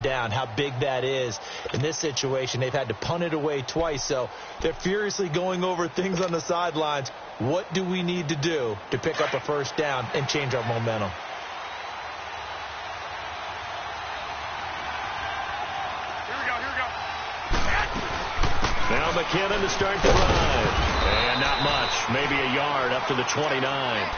down, how big that is. In this situation, they've had to punt it away twice, so they're furiously going over things on the sidelines. What do we need to do to pick up a first down and change our momentum? Now McKinnon to start the drive. And not much. Maybe a yard up to the 29.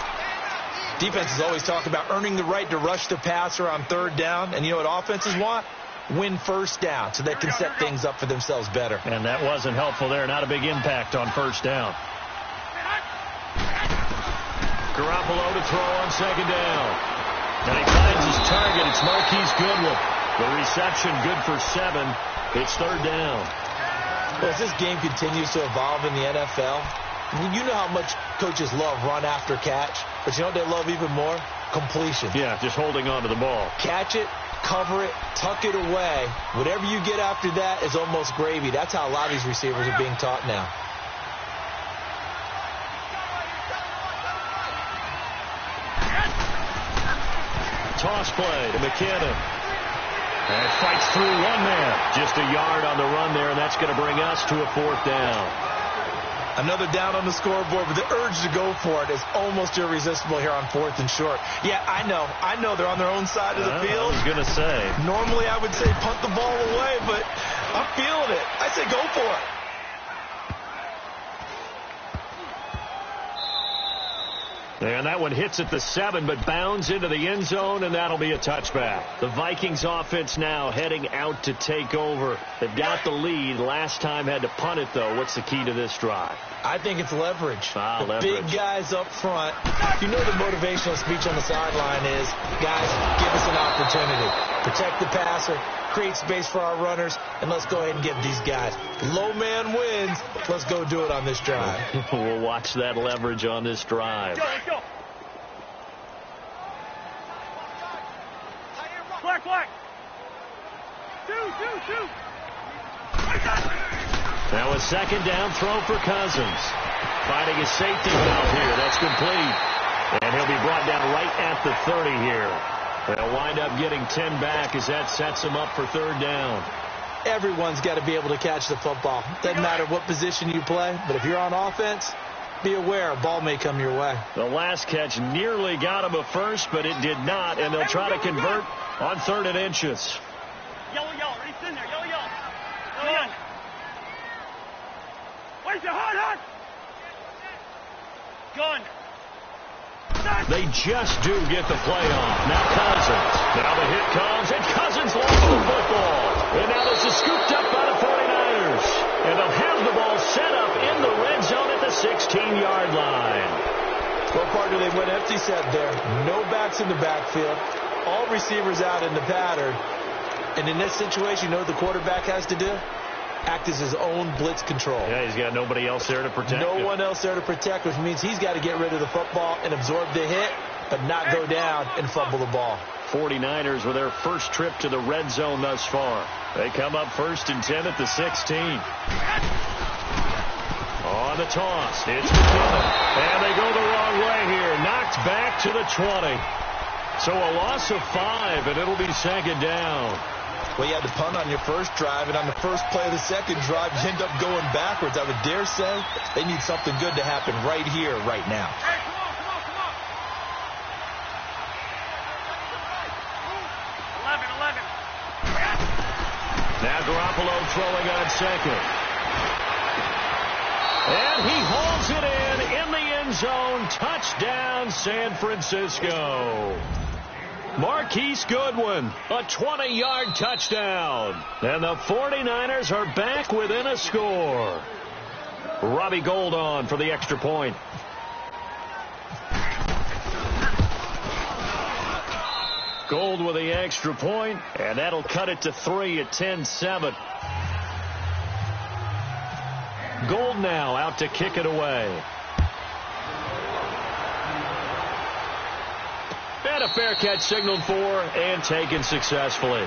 Defenses always talk about earning the right to rush the passer on third down. And you know what offenses want? Win first down so they can set things up for themselves better. And that wasn't helpful there. Not a big impact on first down. Garoppolo to throw on second down. And he finds his target. It's Marquise Goodwin. The reception good for 7. It's third down. Well, as this game continues to evolve in the NFL, you know how much coaches love run after catch, but you know what they love even more? Completion. Yeah, just holding on to the ball. Catch it, cover it, tuck it away. Whatever you get after that is almost gravy. That's how a lot of these receivers are being taught now. Toss play to McKinnon. And fights through one man. Just a yard on the run there, and that's going to bring us to a fourth down. Another down on the scoreboard, but the urge to go for it is almost irresistible here on 4th and short. Yeah, I know they're on their own side of the field. I was going to say. Normally I would say punt the ball away, but I'm feeling it. I say go for it. And that one hits at the 7, but bounds into the end zone, and that'll be a touchback. The Vikings offense now heading out to take over. They've got the lead. Last time had to punt it, though. What's the key to this drive? I think it's leverage. Leverage. Big guys up front. You know the motivational speech on the sideline is, guys, give us an opportunity. Protect the passer, create space for our runners, and let's go ahead and get these guys. Low man wins. Let's go do it on this drive. We'll watch that leverage on this drive. Let's go. Black. Two. Now a second down throw for Cousins. Finding a safety valve here. That's complete. And he'll be brought down right at the 30 here. They'll wind up getting 10 back as that sets them up for third down. Everyone's got to be able to catch the football. Doesn't matter what position you play, but if you're on offense, be aware a ball may come your way. The last catch nearly got him a first, but it did not, and they'll try to convert on 3rd and inches. Yellow. Ready, in there. Yellow. Where's your hard? Gun. They just do get the play off. Now Cousins. Now the hit comes, and Cousins lost the football. And now this is scooped up by the 49ers. And they'll have the ball set up in the red zone at the 16-yard line. Well, partner, they went empty set there. No backs in the backfield. All receivers out in the pattern. And in this situation, you know what the quarterback has to do? Act as his own blitz control. Yeah, he's got nobody else there to protect him. No one else there to protect, which means he's got to get rid of the football and absorb the hit, but not go down and fumble the ball. 49ers with their first trip to the red zone thus far. They come up 1st and 10 at the 16. On the toss, it's McKinnon. And they go the wrong way here. Knocked back to the 20. So a loss of 5, and it'll be second down. Well, you had to punt on your first drive, and on the first play of the second drive, you end up going backwards. I would dare say they need something good to happen right here, right now. Hey, come on. 11. Now Garoppolo throwing on second. And he hauls it in the end zone. Touchdown, San Francisco. Marquise Goodwin, a 20-yard touchdown. And the 49ers are back within a score. Robbie Gould on for the extra point. Gould with the extra point, and that'll cut it to 3 at 10-7. Gould now out to kick it away. And a fair catch signaled for and taken successfully.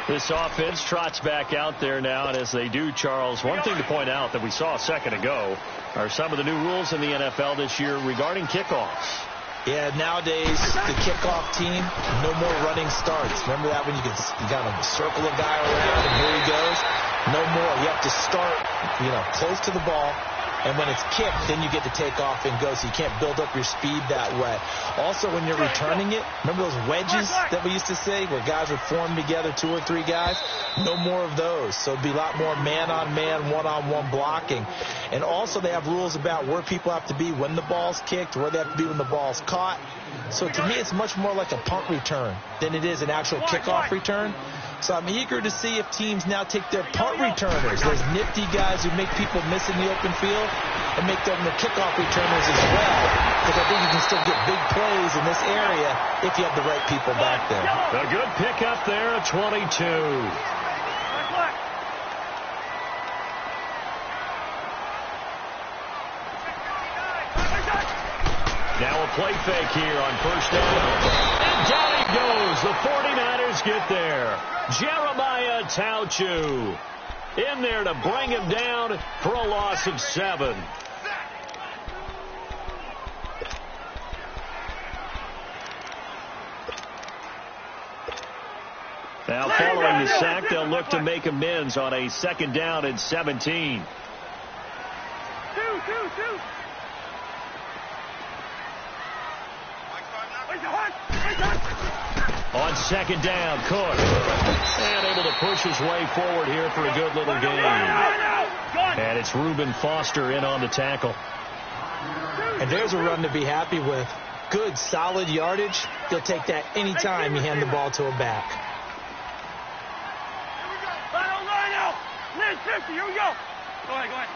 This offense trots back out there now, and as they do, Charles, one thing to point out that we saw a second ago are some of the new rules in the NFL this year regarding kickoffs. Yeah, nowadays, the kickoff team, no more running starts. Remember that when you got to circle a guy around and here he goes? No more. You have to start, close to the ball. And when it's kicked, then you get to take off and go, so you can't build up your speed that way. Also, when you're returning it, remember those wedges that we used to say where guys would form together, 2 or 3 guys? No more of those. So it'd be a lot more man-on-man, one-on-one blocking. And also they have rules about where people have to be when the ball's kicked, where they have to be when the ball's caught. So to me, it's much more like a punt return than it is an actual kickoff return. So I'm eager to see if teams now take their punt returners, those nifty guys who make people miss in the open field, and make them the kickoff returners as well. Because I think you can still get big plays in this area if you have the right people back there. A good pickup there at 22. Now a play fake here on first down. And down he goes. The 49ers get there. Jeremiah Tauchu in there to bring him down for a loss of 7. Now following the sack, they'll look to make amends on a 2nd down and 17. On 2nd down, Cook. And able to push his way forward here for a good little gain. And it's Reuben Foster in on the tackle. And there's a run to be happy with. Good, solid yardage. You'll take that anytime you hand the ball to a back. Here we go. Go ahead.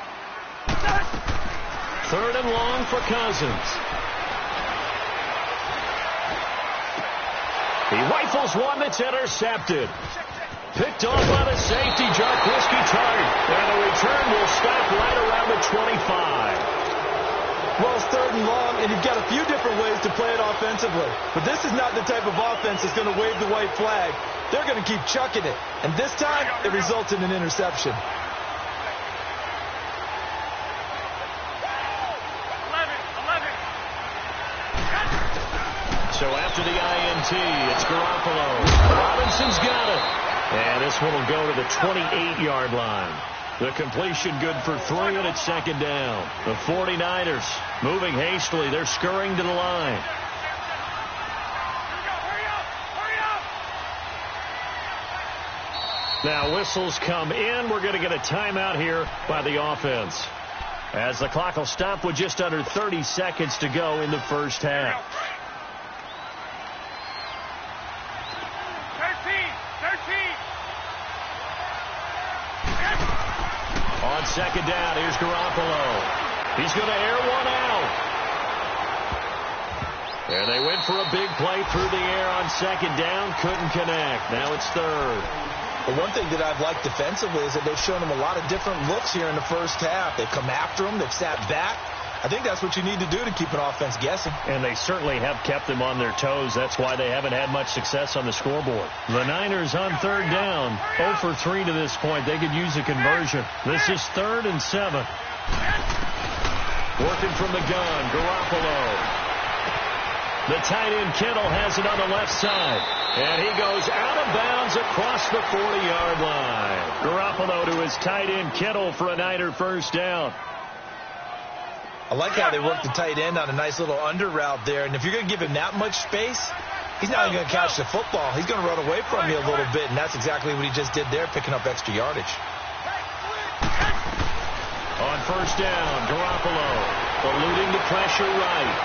3rd and long for Cousins. He rifles one that's intercepted. Picked off by the safety, Jarkowski Tart. And the return will stop right around the 25. Well, it's 3rd and long, and you've got a few different ways to play it offensively. But this is not the type of offense that's going to wave the white flag. They're going to keep chucking it. And this time, it results in an interception. So after the INT, it's Garoppolo. Robinson's got it. And this one will go to the 28-yard line. The completion good for 3, and it's 2nd down. The 49ers moving hastily. They're scurrying to the line. Now whistles come in. We're going to get a timeout here by the offense, as the clock will stop with just under 30 seconds to go in the first half. 13. On 2nd down, here's Garoppolo. He's going to air one out. And they went for a big play through the air on 2nd down. Couldn't connect. Now it's 3rd. The one thing that I've liked defensively is that they've shown them a lot of different looks here in the first half. They've come after them. They've sat back. I think that's what you need to do to keep an offense guessing. And they certainly have kept them on their toes. That's why they haven't had much success on the scoreboard. The Niners on 3rd down. 0 for 3 to this point. They could use a conversion. This is 3rd and 7. Working from the gun, Garoppolo. The tight end Kittle has it on the left side. And he goes out of bounds across the 40-yard line. Garoppolo to his tight end Kittle for a Niner first down. I like how they work the tight end on a nice little under route there. And if you're going to give him that much space, he's not even going to catch the football. He's going to run away from you a little bit, and that's exactly what he just did there, picking up extra yardage. On first down, Garoppolo eluding the pressure right.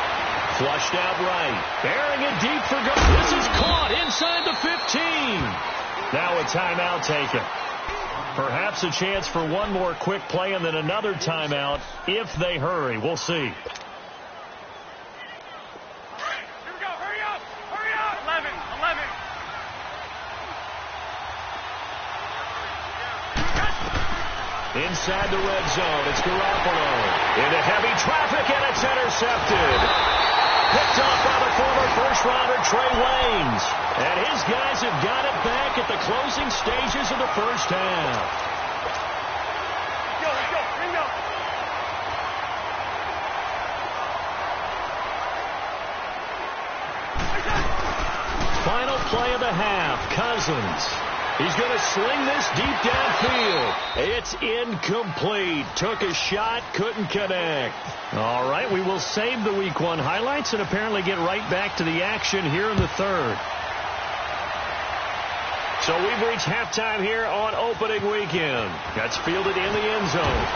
Flushed out right. Bearing it deep for goal. This is caught inside the 15. Now a timeout taken. Perhaps a chance for one more quick play and then another timeout if they hurry. We'll see. Here we go. Hurry up. Hurry up. 11. Inside the red zone, it's Garoppolo. Into heavy traffic, and it's intercepted. Picked off by the former first-rounder Trey Waynes. And his guys have got it back at the closing stages of the first half. Let's go. Bring it up. final play of the half. Cousins. He's going to sling this deep downfield. It's incomplete. Took a shot, couldn't connect. All right, we will save the Week 1 highlights and apparently get right back to the action here in the third. So we've reached halftime here on opening weekend. That's fielded in the end zone.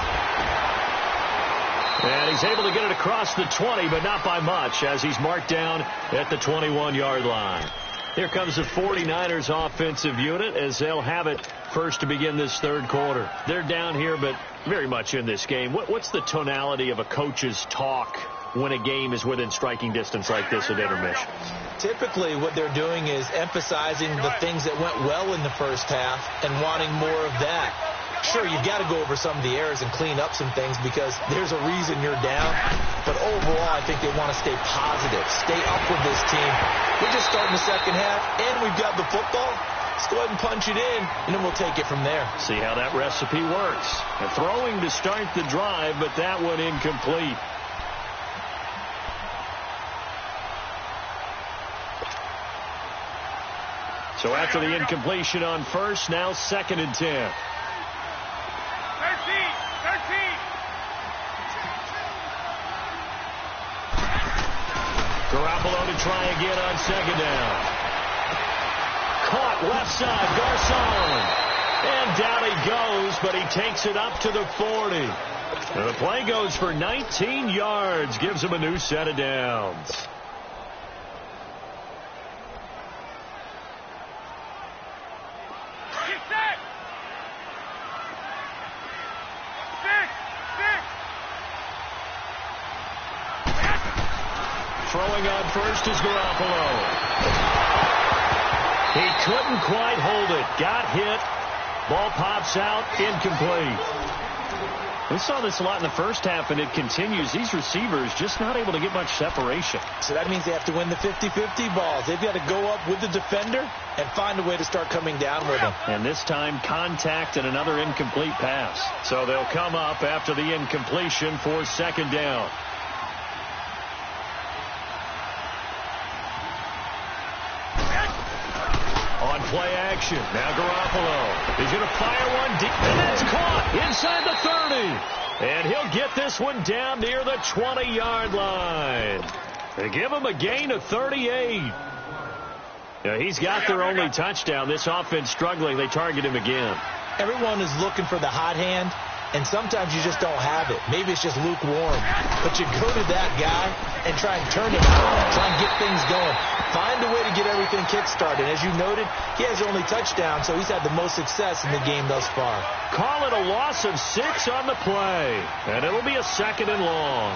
And he's able to get it across the 20, but not by much, as he's marked down at the 21-yard line. Here comes the 49ers offensive unit as they'll have it first to begin this third quarter. They're down here, but very much in this game. What's the tonality of a coach's talk when a game is within striking distance like this at intermission? Typically, what they're doing is emphasizing the things that went well in the first half and wanting more of that. Sure, you've got to go over some of the errors and clean up some things because there's a reason you're down. But overall, I think they want to stay positive, stay up with this team. We're just starting the second half, and we've got the football. Let's go ahead and punch it in, and then we'll take it from there. See how that recipe works. And throwing to start the drive, but that one incomplete. So after the incompletion on first, now 2nd and 10. Garoppolo to try again on 2nd down. Caught left side, Garcon. And down he goes, but he takes it up to the 40. And the play goes for 19 yards, gives him a new set of downs. Throwing on first is Garoppolo. He couldn't quite hold it. Got hit. Ball pops out. Incomplete. We saw this a lot in the first half, and it continues. These receivers just not able to get much separation. So that means they have to win the 50-50 balls. They've got to go up with the defender and find a way to start coming down with them. And this time, contact and another incomplete pass. So they'll come up after the incompletion for 2nd down. Play action. Now Garoppolo. He's going to fire one deep. And that's caught inside the 30. And he'll get this one down near the 20-yard line. They give him a gain of 38. Now, he's got their only touchdown. This offense struggling. They target him again. Everyone is looking for the hot hand, and sometimes you just don't have it. Maybe it's just lukewarm. But you go to that guy and try and turn him out, try and get things going. Find a way to get everything kick-started. As you noted, he has only touchdown, so he's had the most success in the game thus far. Call it a loss of 6 on the play, and it'll be a 2nd and long.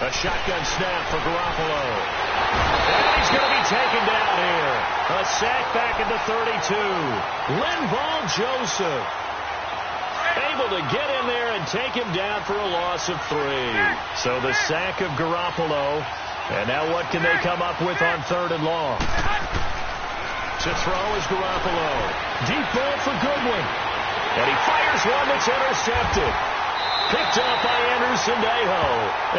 A shotgun snap for Garoppolo. And he's going to be taken down here. A sack back at the 32. Linval Joseph able to get in there and take him down for a loss of 3. So the sack of Garoppolo. And now what can they come up with on 3rd and long? To throw is Garoppolo. Deep ball for Goodwin. And he fires one that's intercepted. Picked up by Anderson-Dejo.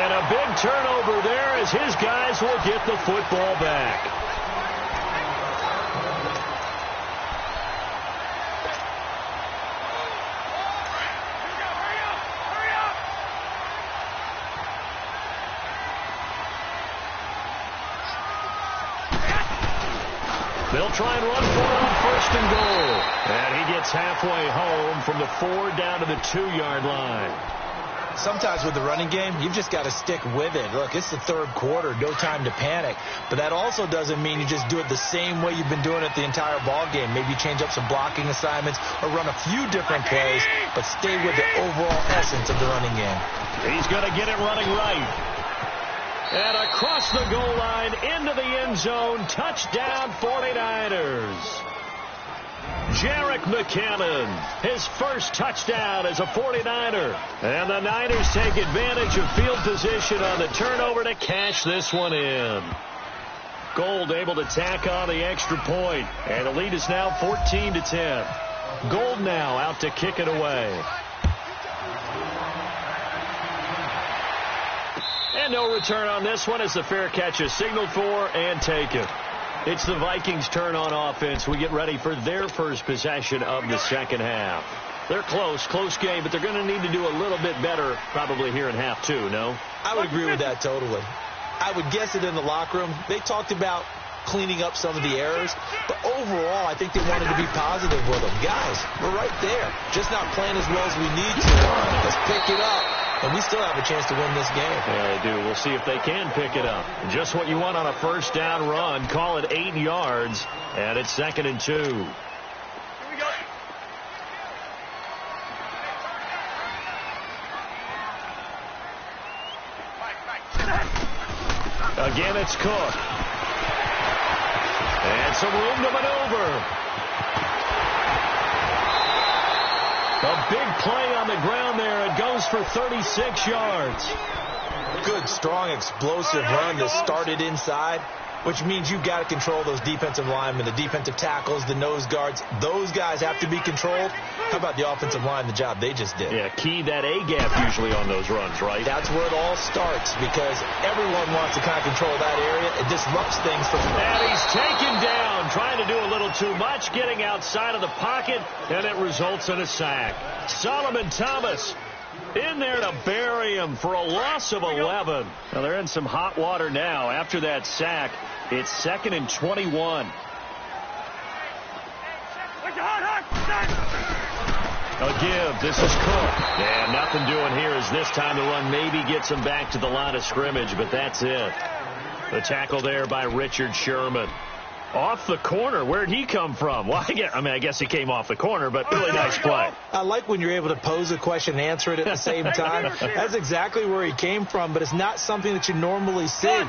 And a big turnover there as his guys will get the football back. They'll try and run for it on 1st and goal. And he gets halfway home from the 4 down to the 2-yard line. Sometimes with the running game, you've just got to stick with it. Look, it's the 3rd quarter, no time to panic. But that also doesn't mean you just do it the same way you've been doing it the entire ball game. Maybe change up some blocking assignments or run a few different plays, but stay with the overall essence of the running game. He's going to get it running right. And across the goal line, into the end zone, touchdown 49ers. Jerick McKinnon, his first touchdown as a 49er. And the Niners take advantage of field position on the turnover to cash this one in. Gold able to tack on the extra point, and the lead is now 14-10. Gold now out to kick it away. And no return on this one as the fair catch is signaled for and taken. It's the Vikings' turn on offense. We get ready for their first possession of the second half. They're close game, but they're going to need to do a little bit better probably here in half two, no? I would agree with that totally. I would guess it in the locker room. They talked about cleaning up some of the errors, but overall, I think they wanted to be positive with them. Guys, we're right there, just not playing as well as we need to. Let's pick it up, and we still have a chance to win this game. Yeah, they do. We'll see if they can pick it up. Just what you want on a first down run. Call it 8 yards, and it's 2nd and 2. Here we go. Again, it's Cook. And some room to maneuver. A big play on the ground there. It goes for 36 yards. Good, strong, explosive run that started inside, which means you've got to control those defensive linemen, the defensive tackles, the nose guards. Those guys have to be controlled. How about the offensive line, the job they just did? Yeah, key that A-gap usually on those runs, right? That's where it all starts because everyone wants to kind of control that area. It disrupts things from there. And he's taken down, trying to do a little too much, getting outside of the pocket, and it results in a sack. Solomon Thomas in there to bury him for a loss of 11. Now they're in some hot water now. After that sack, it's 2nd and 21. A give. This is Cook. And nothing doing here as this time the run maybe gets him back to the line of scrimmage, but that's it. The tackle there by Richard Sherman. Off the corner. Where'd he come from? Well, I guess he came off the corner, but really nice play. I like when you're able to pose a question and answer it at the same time. That's exactly where he came from, but it's not something that you normally see.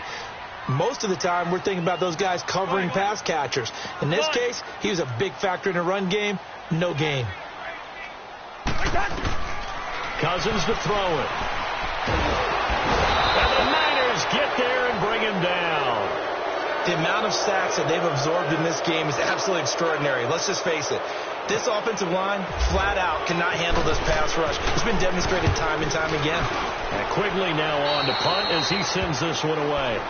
Most of the time, we're thinking about those guys covering pass catchers. In this case, he was a big factor in the run game. No gain. Cousins to throw it. And the Niners get there and bring him down. The amount of sacks that they've absorbed in this game is absolutely extraordinary. Let's just face it. This offensive line, flat out, cannot handle this pass rush. It's been demonstrated time and time again. And Quigley now on to punt as he sends this one away.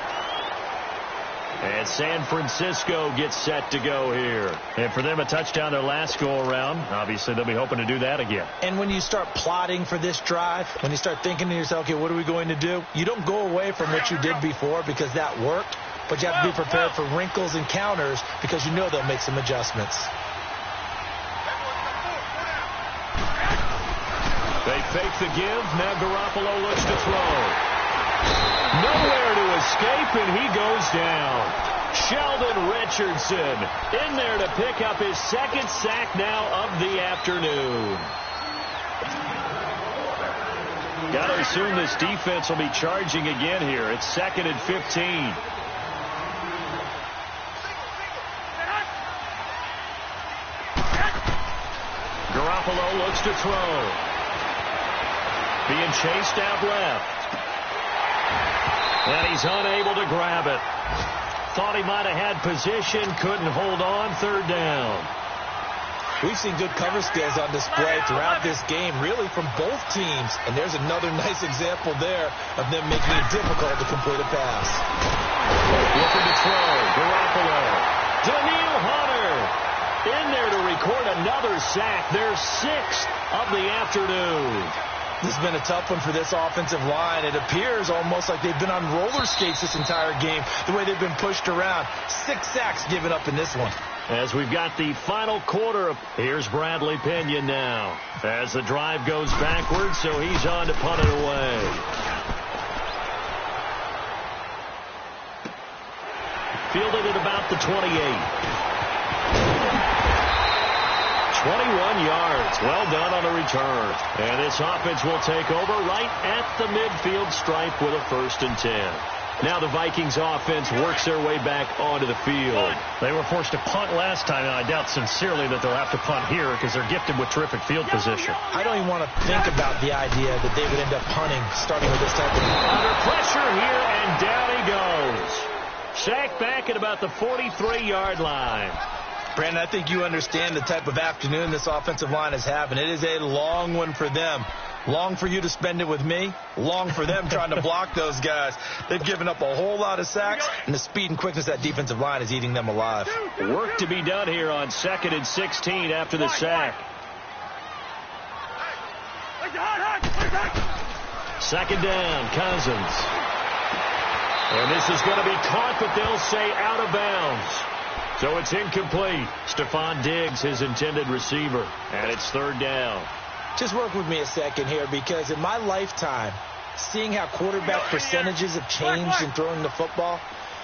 And San Francisco gets set to go here. And for them, a touchdown their last go-around. Obviously, they'll be hoping to do that again. And when you start plotting for this drive, when you start thinking to yourself, okay, what are we going to do? You don't go away from what you did before because that worked, but you have to be prepared for wrinkles and counters because you know they'll make some adjustments. They fake the give. Now Garoppolo looks to throw. Nowhere to escape, and he goes down. Sheldon Richardson in there to pick up his 2nd sack now of the afternoon. Got to assume this defense will be charging again here. It's 2nd and 15. Garoppolo looks to throw. Being chased out left. And he's unable to grab it. Thought he might have had position, couldn't hold on, 3rd down. We've seen good cover skills on display throughout this game, really from both teams. And there's another nice example there of them making it difficult to complete a pass. Looking to throw, Garoppolo. Daniil Hunter in there to record another sack, their 6th of the afternoon. This has been a tough one for this offensive line. It appears almost like they've been on roller skates this entire game, the way they've been pushed around. 6 sacks given up in this one. As we've got the final quarter, here's Bradley Pinion now. As the drive goes backwards, so he's on to punt it away. Fielded at about the 28. 21 yards. Well done on the return. And this offense will take over right at the midfield stripe with a 1st and 10. Now the Vikings offense works their way back onto the field. They were forced to punt last time, and I doubt sincerely that they'll have to punt here because they're gifted with terrific field position. I don't even want to think about the idea that they would end up punting starting with this type of... Under pressure here, and down he goes. Sacked back at about the 43-yard line. Brandon, I think you understand the type of afternoon this offensive line is having. It is a long one for them. Long for you to spend it with me. Long for them trying to block those guys. They've given up a whole lot of sacks, and the speed and quickness of that defensive line is eating them alive. Work to be done here on 2nd and 16 after the sack. 2nd down, Cousins. And this is going to be caught, but they'll say out of bounds. So it's incomplete. Stephon Diggs, his intended receiver. And it's 3rd down. Just work with me a second here, because in my lifetime, seeing how quarterback percentages have changed in throwing the football,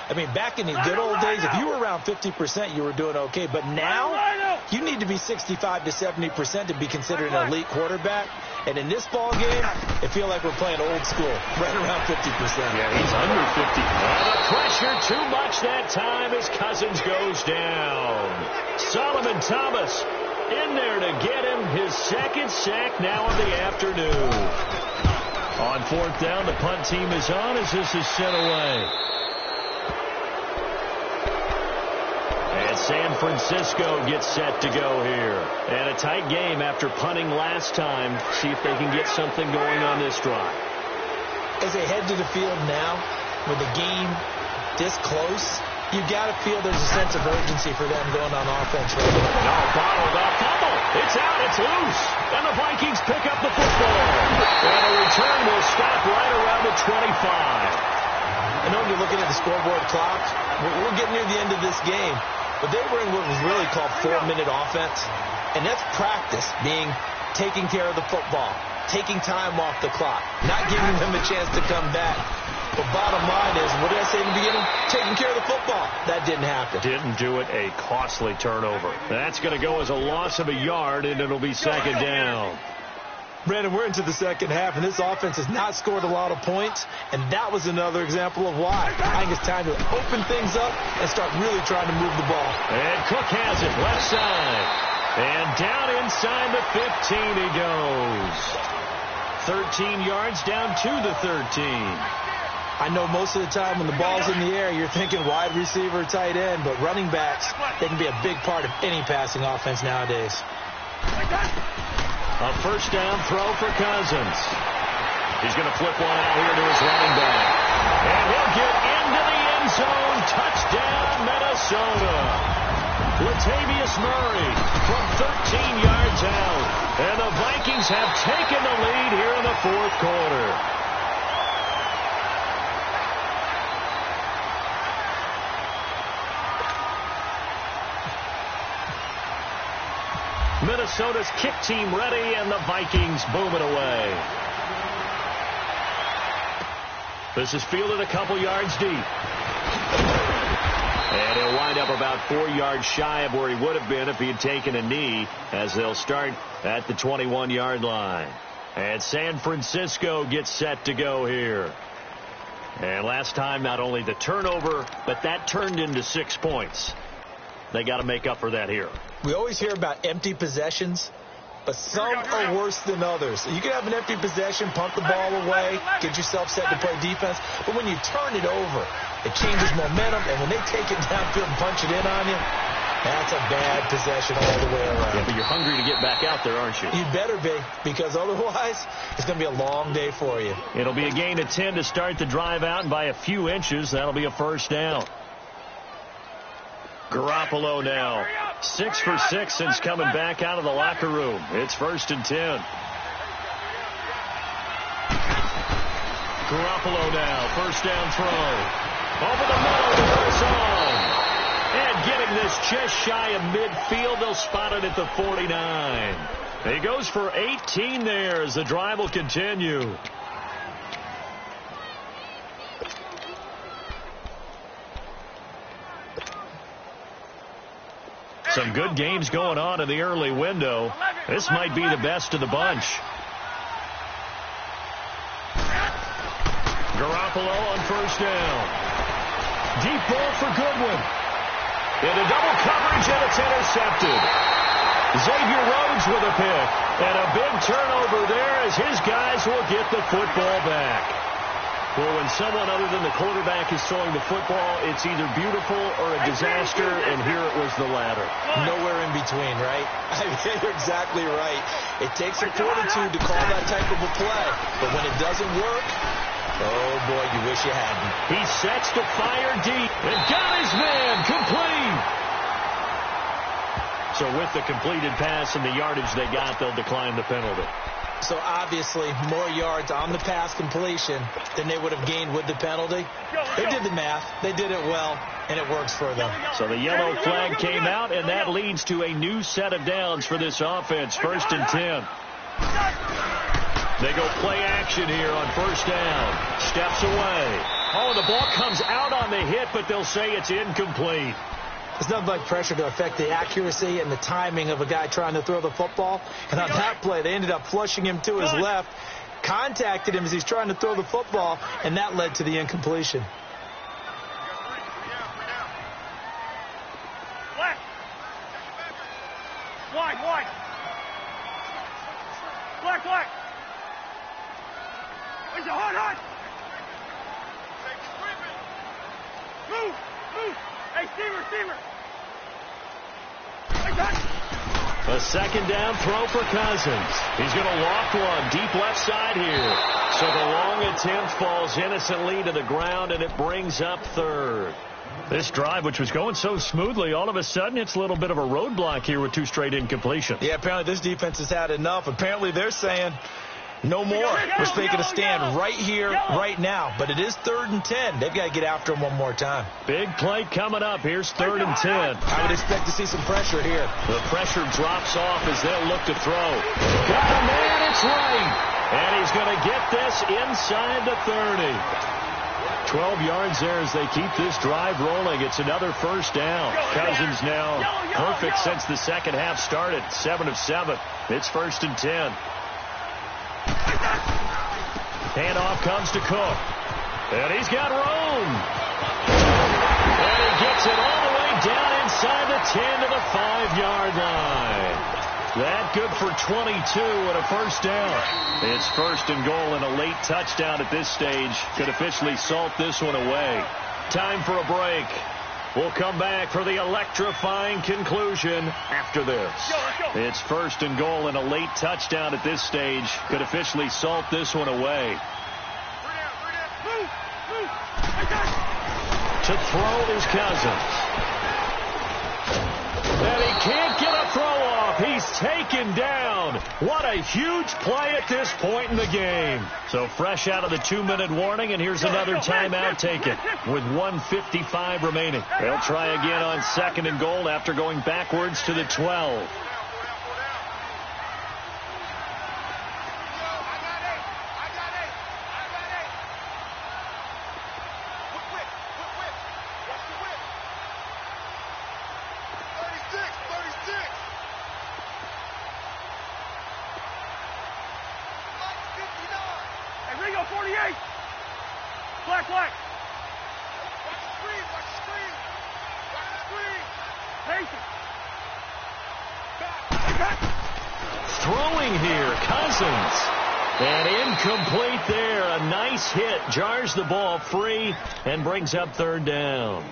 I mean, back in the good old days, if you were around 50%, you were doing okay. But now, you need to be 65 to 70% to be considered an elite quarterback. And in this ball game, I feel like we're playing old school, right around 50%. Yeah, he's under 50. And the pressure too much that time as Cousins goes down. Solomon Thomas in there to get him his 2nd sack now in the afternoon. On 4th down, the punt team is on as this is sent away. And San Francisco gets set to go here. And a tight game after punting last time. See if they can get something going on this drive. As they head to the field now, with the game this close, you got to feel there's a sense of urgency for them going on offense right now. No, bottled up. Fumble. It's out. It's loose. And the Vikings pick up the football. And a return will stop right around the 25. I know you're looking at the scoreboard clock. We're getting near the end of this game. But they were in what was really called 4-minute offense. And that's practice, being taking care of the football, taking time off the clock, not giving them a chance to come back. But bottom line is, what did I say in the beginning? Taking care of the football. That didn't happen. Didn't do it. A costly turnover. That's going to go as a loss of a yard, and it'll be 2nd down. Brandon, we're into the second half, and this offense has not scored a lot of points, and that was another example of why. I think it's time to open things up and start really trying to move the ball. And Cook has it, left side. And down inside the 15 he goes. 13 yards down to the 13. I know most of the time when the ball's in the air, you're thinking wide receiver, tight end, but running backs, they can be a big part of any passing offense nowadays. A 1st down throw for Cousins. He's going to flip one out here to his running back. And he'll get into the end zone. Touchdown, Minnesota. Latavius Murray from 13 yards out. And the Vikings have taken the lead here in the 4th quarter. Minnesota's kick team ready, and the Vikings boom it away. This is fielded a couple yards deep. And he'll wind up about 4 yards shy of where he would have been if he had taken a knee, as they'll start at the 21-yard line. And San Francisco gets set to go here. And last time, not only the turnover, but that turned into 6 points. They got to make up for that here. We always hear about empty possessions, but some are worse than others. You can have an empty possession, pump the ball away, get yourself set to play defense, but when you turn it over, it changes momentum, and when they take it downfield and punch it in on you, that's a bad possession all the way around. Yeah, but you're hungry to get back out there, aren't you? You better be, because otherwise, it's going to be a long day for you. It'll be a gain of 10 to start the drive out, and by a few inches, that'll be a 1st down. Garoppolo now, 6 for 6 since coming back out of the locker room. It's 1st and 10. Garoppolo now, 1st down throw. Over the middle to Garcon. And getting this just shy of midfield, they'll spot it at the 49. He goes for 18 there as the drive will continue. Some good games going on in the early window. This might be the best of the bunch. Garoppolo on 1st down. Deep ball for Goodwin. Into double coverage, and it's intercepted. Xavier Rhodes with a pick. And a big turnover there as his guys will get the football back. Well, when someone other than the quarterback is throwing the football, it's either beautiful or a disaster, and here it was the latter. Nowhere in between, right? I mean, you're exactly right. It takes some fortitude to call that type of a play, but when it doesn't work, oh, boy, you wish you hadn't. He sets to fire deep and got his man complete. So with the completed pass and the yardage they got, they'll decline the penalty. So obviously more yards on the pass completion than they would have gained with the penalty. They did the math. They did it well, and it works for them. So the yellow flag came out, and that leads to a new set of downs for this offense. 1st and 10. They go play action here on 1st down. Steps away. Oh, the ball comes out on the hit, but they'll say it's incomplete. There's nothing like pressure to affect the accuracy and the timing of a guy trying to throw the football. And on that play, they ended up flushing him to his left, contacted him as he's trying to throw the football, and that led to the incompletion. Wide. Black. It's a hard. Move. Hey, Steamer. A 2nd down throw for Cousins. He's going to loft one deep left side here. So the long attempt falls innocently to the ground, and it brings up 3rd. This drive, which was going so smoothly, all of a sudden it's a little bit of a roadblock here with 2 straight incompletions. Yeah, apparently this defense has had enough. Apparently they're saying no more. We're making a stand right here, right now. But it is 3rd and 10. They've got to get after him one more time. Big play coming up. Here's 3rd and 10. I would expect to see some pressure here. The pressure drops off as they'll look to throw. Got a man, it's right. And he's going to get this inside the 30. 12 yards there as they keep this drive rolling. It's another 1st down. Cousins now perfect since the second half started. 7 of 7. It's 1st and 10. Handoff comes to Cook. And he's got room. And he gets it all the way down inside the 10 to the 5-yard line. That good for 22 and a 1st down. It's 1st and goal and a late touchdown at this stage. Could officially salt this one away. Time for a break. We'll come back for the electrifying conclusion after this. It's 1st and goal and a late touchdown at this stage. Could officially salt this one away. To throw is Cousins. And he can't get a throw off. He's taken down. What a huge play at this point in the game. So fresh out of the 2-minute warning, and here's another timeout taken with 1:55 remaining. They'll try again on 2nd and goal after going backwards to the 12. Throwing here, Cousins. And incomplete there. A nice hit. Jars the ball free and brings up 3rd down.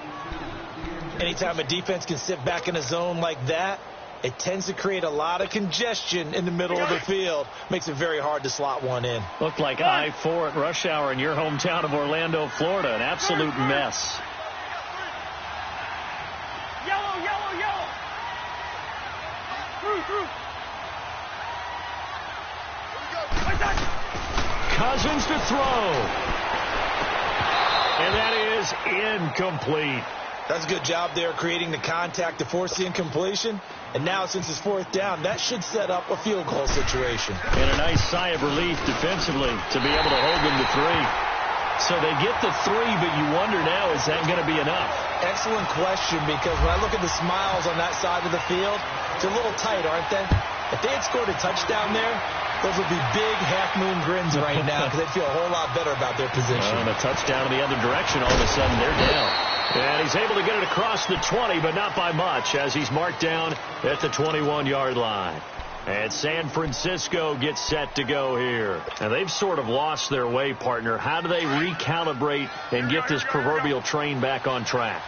Anytime a defense can sit back in a zone like that, it tends to create a lot of congestion in the middle of the field. Makes it very hard to slot one in. Looked like I-4 at rush hour in your hometown of Orlando, Florida. An absolute mess. Yellow. Through. Cousins to throw. And that is incomplete. That's a good job there creating the contact to force the incompletion. And now since it's 4th down, that should set up a field goal situation. And a nice sigh of relief defensively to be able to hold them to 3. So they get the 3, but you wonder now, is that going to be enough? Excellent question, because when I look at the smiles on that side of the field, it's a little tight, aren't they? If they had scored a touchdown there, those would be big half-moon grins right now because they'd feel a whole lot better about their position. And a touchdown in the other direction, all of a sudden they're down. And he's able to get it across the 20, but not by much, as he's marked down at the 21-yard line. And San Francisco gets set to go here. And they've sort of lost their way, partner. How do they recalibrate and get this proverbial train back on track?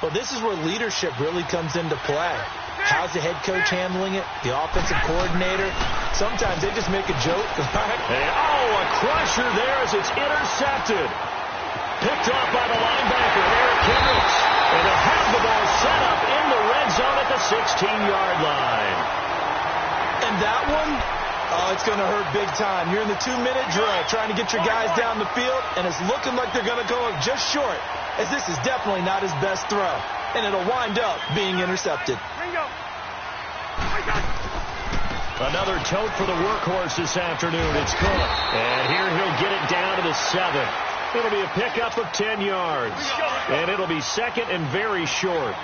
Well, this is where leadership really comes into play. How's the head coach handling it? The offensive coordinator? Sometimes they just make a joke. A crusher there as it's intercepted. Picked off by the linebacker, Eric Kendricks. And they'll have the ball set up in the red zone at the 16-yard line. And that one, it's going to hurt big time. You're in the 2-minute drill trying to get your guys down the field, and it's looking like they're going to go up just short, as this is definitely not his best throw. And it'll wind up being intercepted. Another tote for the workhorse this afternoon. It's Cook. And here he'll get it down to the 7. It'll be a pickup of 10 yards. And it'll be second and very short.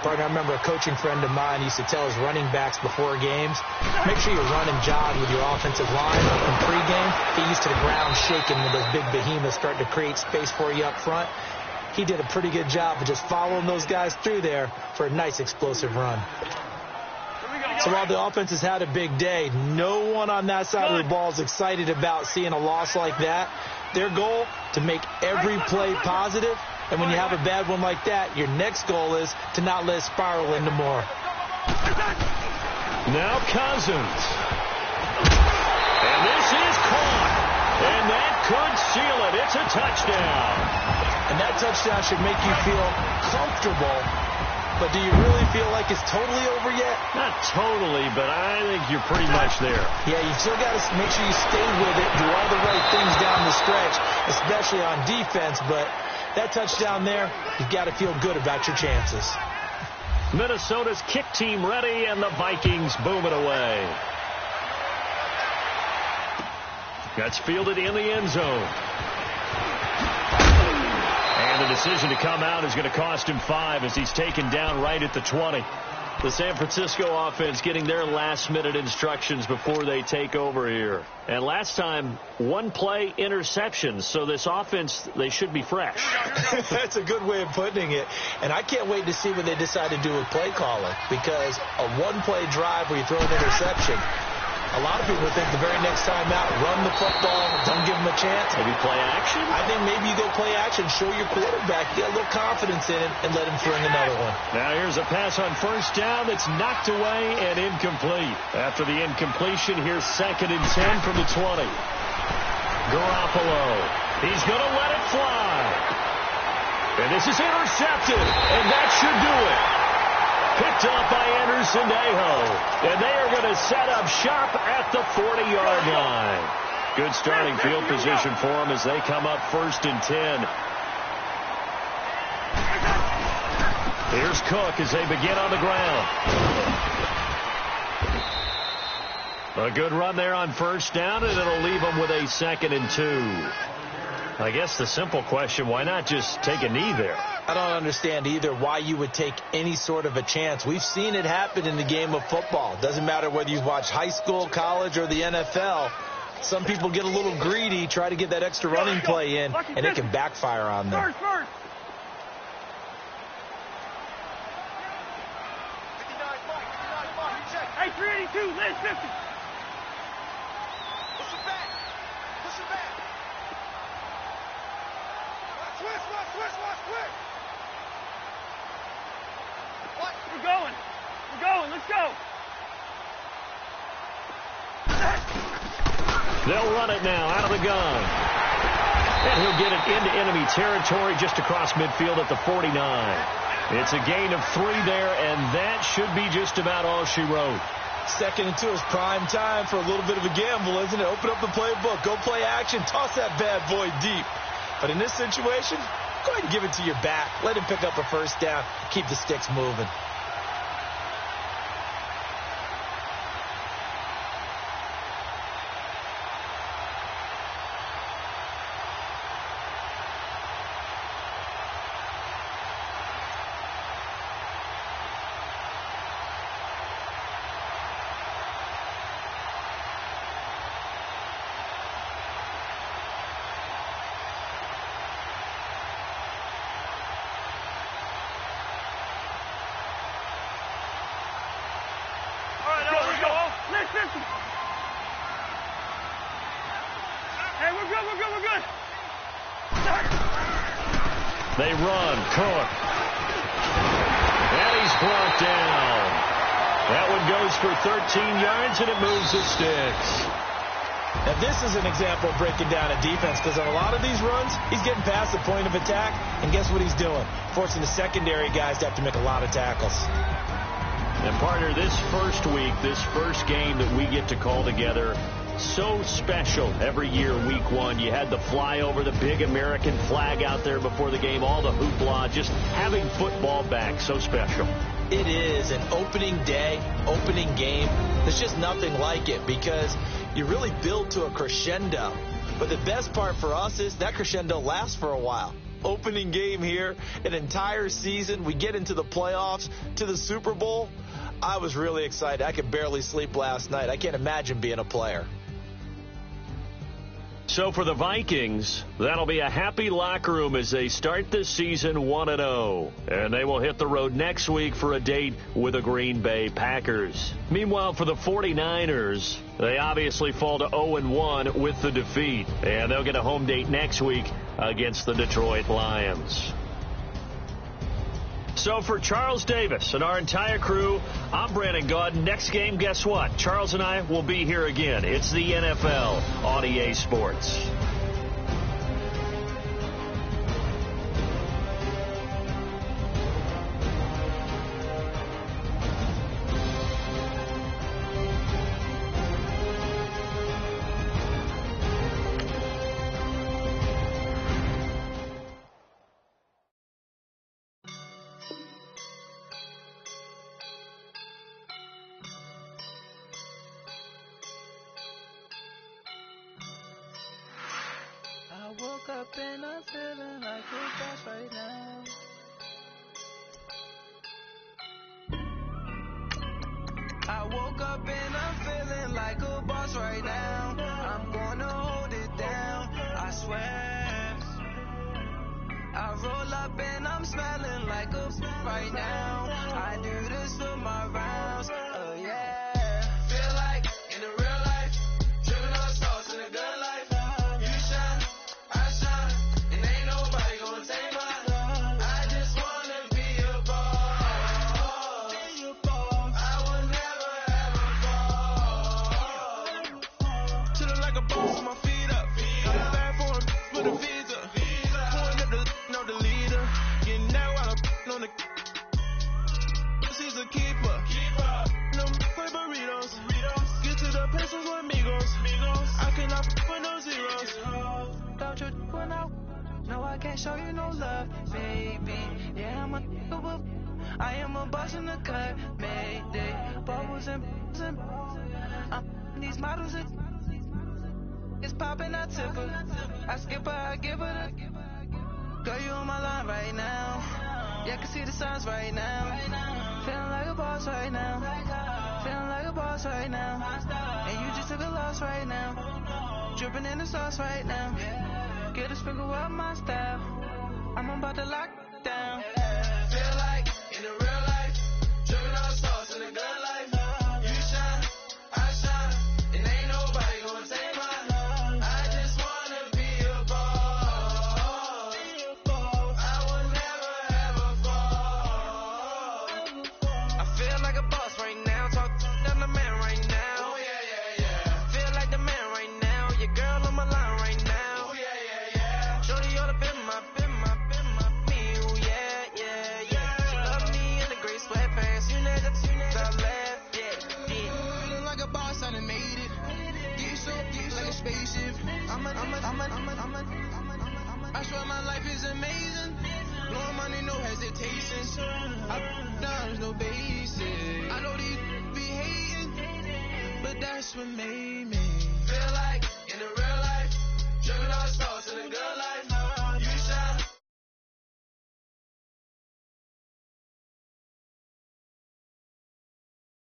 Partner, I remember a coaching friend of mine used to tell his running backs before games, make sure you run and jog with your offensive line in pregame. Get used to the ground shaking when those big behemoths start to create space for you up front. He did a pretty good job of just following those guys through there for a nice explosive run. So while the offense has had a big day, no one on that side of the ball is excited about seeing a loss like that. Their goal, to make every play positive. And when you have a bad one like that, your next goal is to not let it spiral into more. Now Cousins. And this is caught. And that could seal it. It's a touchdown. And that touchdown should make you feel comfortable. But do you really feel like it's totally over yet? Not totally, but I think you're pretty much there. Yeah, you still got to make sure you stay with it, do all the right things down the stretch, especially on defense. But that touchdown there, you've got to feel good about your chances. Minnesota's kick team ready, and the Vikings boom it away. That's fielded in the end zone. And the decision to come out is going to cost him 5 as he's taken down right at the 20. The San Francisco offense getting their last-minute instructions before they take over here. And last time, 1-play interceptions. So this offense, they should be fresh. That's a good way of putting it. And I can't wait to see what they decide to do with play calling. Because a 1-play drive where you throw an interception, a lot of people think the very next time out, run the football, don't give them a chance. Maybe play action? I think maybe you go play action, show your quarterback, get a little confidence in it, and let him fling another one. Now here's a pass on first down that's knocked away and incomplete. After the incompletion, here's 2nd and 10 from the 20. Garoppolo. He's going to let it fly. And this is intercepted, and that should do it. Picked up by Anderson Aho. And they are going to set up shop at the 40-yard line. Good starting field position for them as they come up 1st and 10. Here's Cook as they begin on the ground. A good run there on first down, and it'll leave them with a 2nd and 2. I guess the simple question, why not just take a knee there? I don't understand either why you would take any sort of a chance. We've seen it happen in the game of football. Doesn't matter whether you've watched high school, college, or the NFL. Some people get a little greedy, try to get that extra running play in, and it can backfire on them. First. Hey, 382, Liz 50. Push it back. Watch, quick. We're going, let's go. They'll run it now out of the gun. And he'll get it into enemy territory just across midfield at the 49. It's a gain of 3 there, and that should be just about all she wrote. 2nd and 2 is prime time for a little bit of a gamble, isn't it? Open up the playbook, go play action, toss that bad boy deep. But in this situation, go ahead and give it to your back. Let him pick up a first down. Keep the sticks moving. They run. Cook. And he's brought down. That one goes for 13 yards, and it moves the sticks. Now, this is an example of breaking down a defense, because on a lot of these runs, he's getting past the point of attack, and guess what he's doing? Forcing the secondary guys to have to make a lot of tackles. And, partner, this first week, this first game that we get to call together, so special every year, week one. You had the flyover, the big American flag out there before the game, all the hoopla, just having football back, so special. It is an opening day, opening game. There's just nothing like it because you really build to a crescendo. But the best part for us is that crescendo lasts for a while. Opening game here, an entire season. We get into the playoffs, to the Super Bowl. I was really excited. I could barely sleep last night. I can't imagine being a player. So for the Vikings, that'll be a happy locker room as they start this season 1-0. And they will hit the road next week for a date with the Green Bay Packers. Meanwhile, for the 49ers, they obviously fall to 0-1 with the defeat. And they'll get a home date next week against the Detroit Lions. So for Charles Davis and our entire crew, I'm Brandon Gaudin. Next game, guess what? Charles and I will be here again. It's the NFL on EA Sports. I woke up and I'm feeling like a boss right now. I woke up and I'm feeling like a boss right now. I'm gonna hold it down, I swear. I roll up and I'm smelling like a right now. I do this for my rounds, oh yeah. Feel like in the real life, driven on sauce in a good life. I can't show you no love, baby. Yeah, I am a boss in the cut, mayday. Bubbles and these models, it's popping, I tip her. I skip her, I give her the. Girl, you on my line right now. Yeah, I can see the signs right now. Feeling like a boss right now. Feeling like a boss right now. And you just took a loss right now. Dripping in the sauce right now. Get a sprinkle up my style. I'm about to lock down. Feel like in the real life, dripping on sauce in the good life. You shine, I shine, and ain't nobody gonna take mine. I just wanna be a boss. I will never ever fall. I feel like a boss right now. Talk to the man right now. Oh yeah. Feel like the man right now. Your girl on my line right now. Shorty all up in my, me, ooh, yeah. She love me in the gray sweatpants, you know that's I left, yeah. Feeling like a boss, I done made it. Get so like a spaceship. I swear my life is amazing. Blowing money, no hesitations. I down, no basic. I know these be hating, but that's what made me feel like